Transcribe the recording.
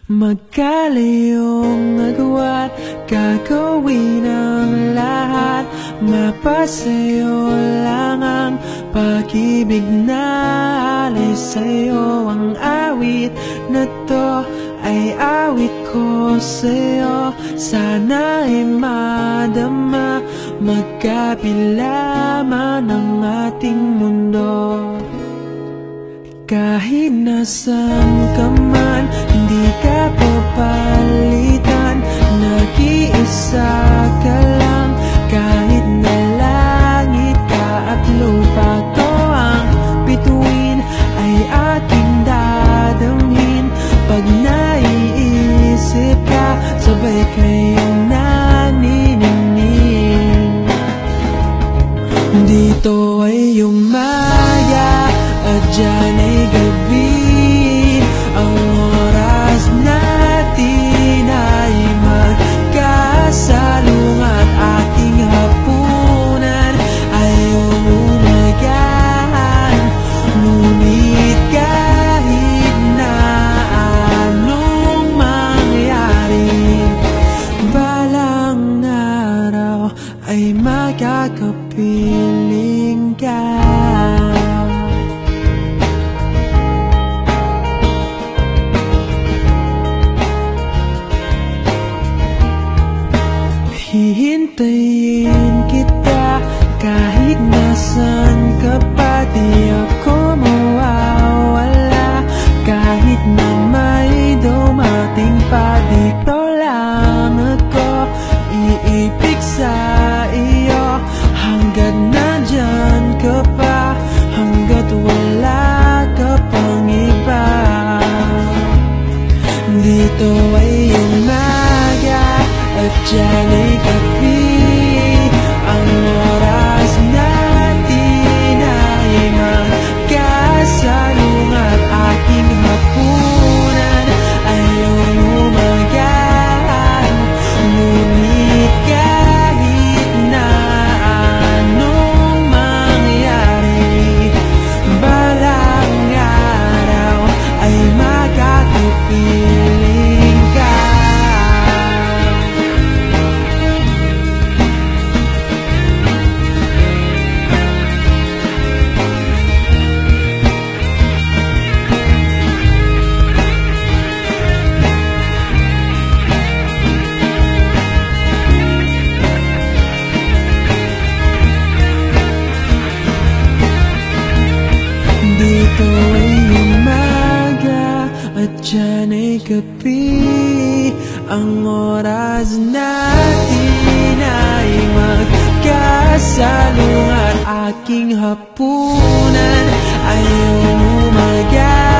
Magkalayong agwat, gagawin ang lahat. Mapasayo lang ang pag-ibig na alay sa'yo. Ang awit na to ay awit ko sa'yo. Sana ay madama, magkapila man ang ating mundo. Kahit nasan ka man, hindi ka papalitan. Nag-iisa ka lang, kahit na langit ka at lupa. To ang bituin ay aking dadamhin. Pag naiisip ka, sabay kayong naniningning. Dito ay umaga at dyan ay gabi. Ang oras natin ay magkasalung at aking hapunan ay umagahan. Ngunit kahit na anong mangyari, balang araw ay magkakapiling ka. Hihintayin kita kahit nasan ka pa. Di ako mawawala kahit na may dumating pa. Dito lang ako iibig sa iyo hanggat nandyan ka pa, hanggat wala ka pang iba. Dito ay umaga at dyan ay gabi. Ang oras natin ay magkasalung at aking hapunan ay umagahan. Ngunit kahit na anong mangyari, balang araw ay magkakapiling ka. Dito ay umaga at dyan ay gabi. Ang oras natin ay magkasalung at aking hapunan ay umagahan.